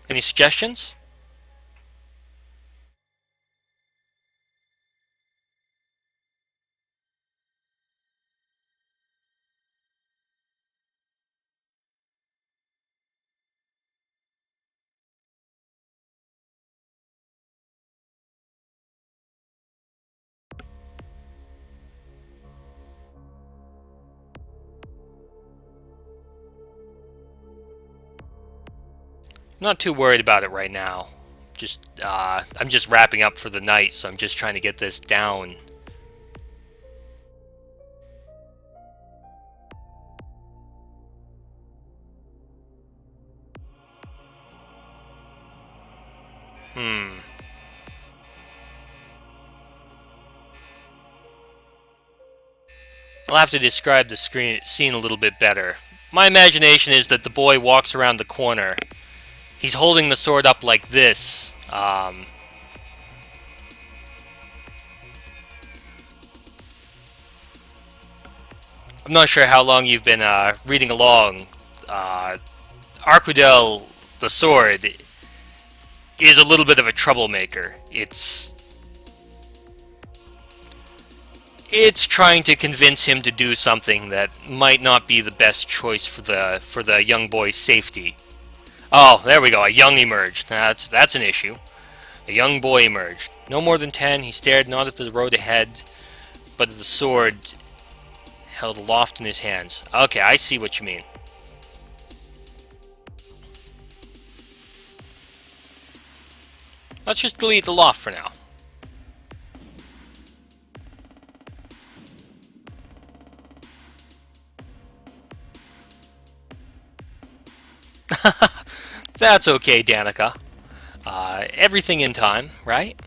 Speaker 1: Any suggestions? Not too worried about it right now. I'm just wrapping up for the night, so I'm just trying to get this down. Hmm. I'll have to describe the scene a little bit better. My imagination is that the boy walks around the corner. He's holding the sword up like this. I'm not sure how long you've been reading along. Arquidel, the sword, is a little bit of a troublemaker. It's trying to convince him to do something that might not be the best choice for the young boy's safety. Oh, there we go. A young emerged. That's an issue. A young boy emerged. No more than 10. He stared not at the road ahead, but at the sword held aloft in his hands. Okay, I see what you mean. Let's just delete the loft for now. That's okay, Danica. Everything in time, right?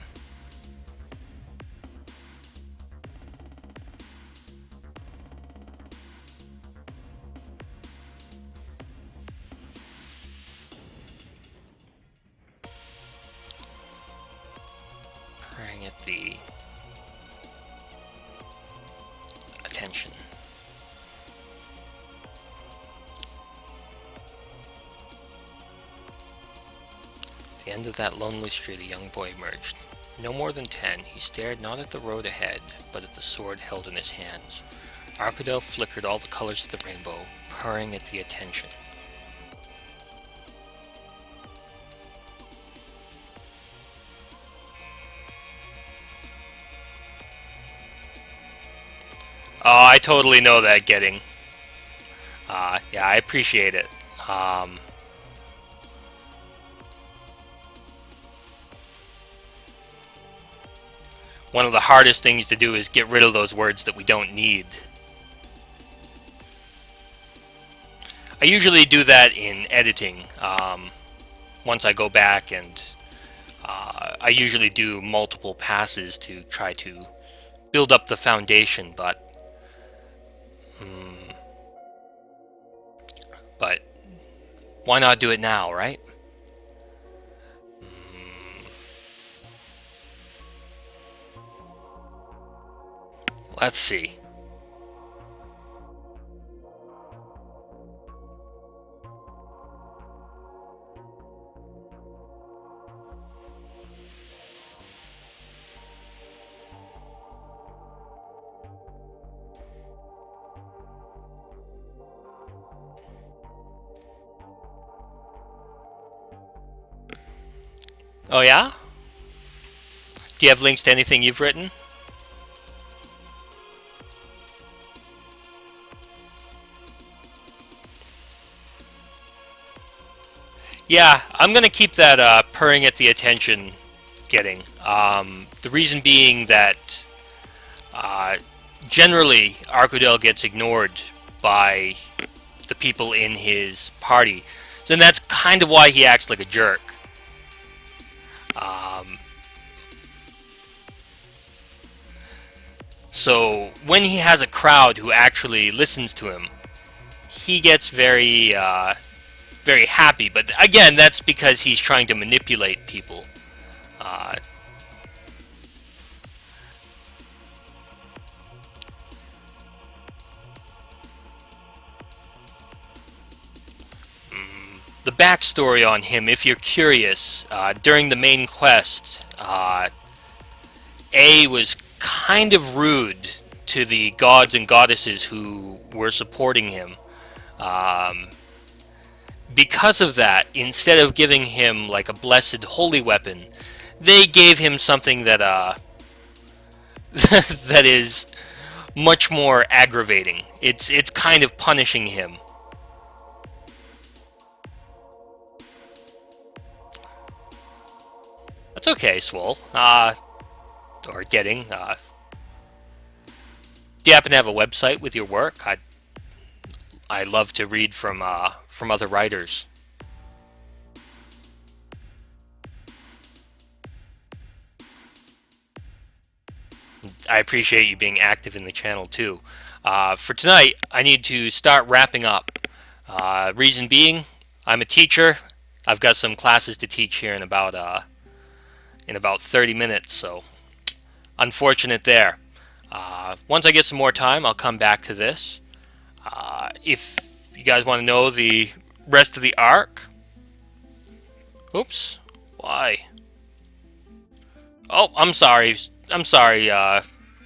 Speaker 1: Bring it the attention. At the end of that lonely street, a young boy emerged. No more than 10, he stared not at the road ahead, but at the sword held in his hands. Arquidel flickered all the colors of the rainbow, purring at the attention. Oh, I totally know that getting. Yeah, I appreciate it. One of the hardest things to do is get rid of those words that we don't need. I usually do that in editing. Once I go back and I usually do multiple passes to try to build up the foundation, but why not do it now, right? Let's see. Oh yeah? Do you have links to anything you've written? Yeah, I'm gonna keep that purring at the attention getting. The reason being that uh, generally Arquidel gets ignored by the people in his party. So that's kind of why he acts like a jerk. So when he has a crowd who actually listens to him, he gets very happy. But again, that's because he's trying to manipulate people. Uh, the backstory on him, if you're curious, during the main quest, A was kind of rude to the gods and goddesses who were supporting him. Um, because of that, instead of giving him like a blessed holy weapon, they gave him something that that is much more aggravating. It's kind of punishing him. That's okay, Swole. Or Getting. Do you happen to have a website with your work? I love to read from other writers. I appreciate you being active in the channel too. For tonight, I need to start wrapping up. Reason being, I'm a teacher. I've got some classes to teach here in about 30 minutes, so unfortunate there. Once I get some more time, I'll come back to this. If you guys want to know the rest of the arc... Oops. Why? Oh, I'm sorry. I'm sorry,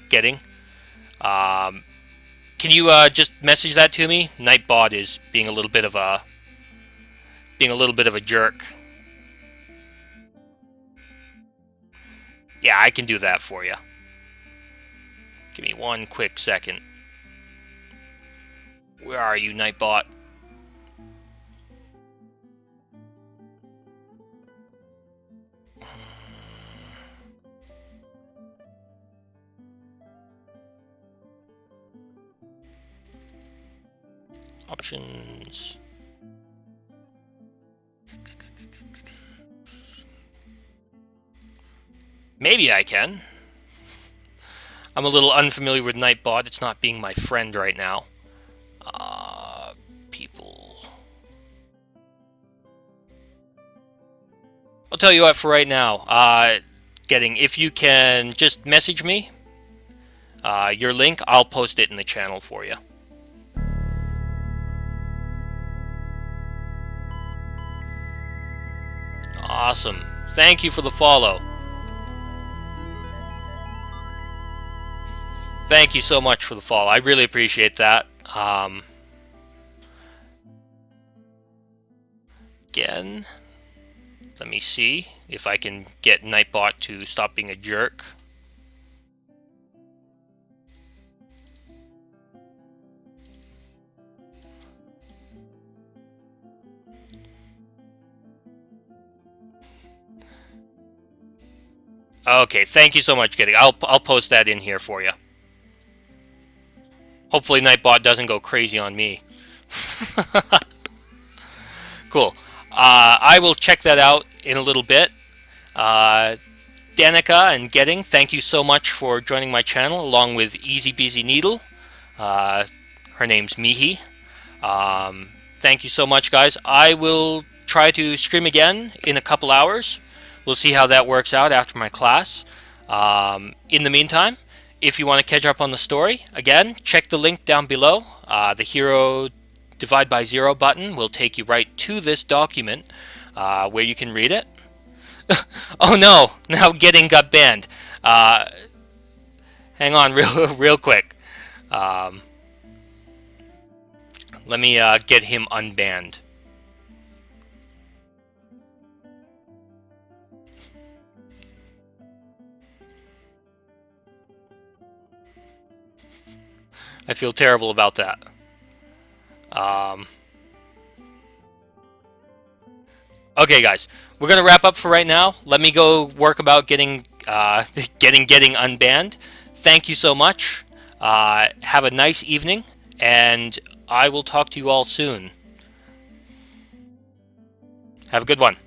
Speaker 1: Getting. Can you just message that to me? Nightbot is being a little bit of a jerk. Yeah, I can do that for you. Give me one quick second. Where are you, Nightbot? Options. Maybe I can. I'm a little unfamiliar with Nightbot. It's not being my friend right now. People. I'll tell you what, for right now, Getting, if you can just message me your link, I'll post it in the channel for you. Awesome. Thank you for the follow. Thank you so much for the follow. I really appreciate that. Again, let me see if I can get Nightbot to stop being a jerk. Okay, thank you so much, Getting. I'll post that in here for you. Hopefully Nightbot doesn't go crazy on me. Cool. I will check that out in a little bit. Danica and Getting, thank you so much for joining my channel, along with Easy Beasy Needle. Her name's Mihi. Thank you so much, guys. I will try to stream again in a couple hours. We'll see how that works out after my class. In the meantime, if you want to catch up on the story, again, check the link down below. The Hero Divide by Zero button will take you right to this document where you can read it. Oh no! Now Getting got banned. Hang on real quick. Let me get him unbanned. I feel terrible about that. Okay, guys, we're gonna wrap up for right now. Let me go work about getting getting unbanned. Thank you so much. Have a nice evening, and I will talk to you all soon. Have a good one.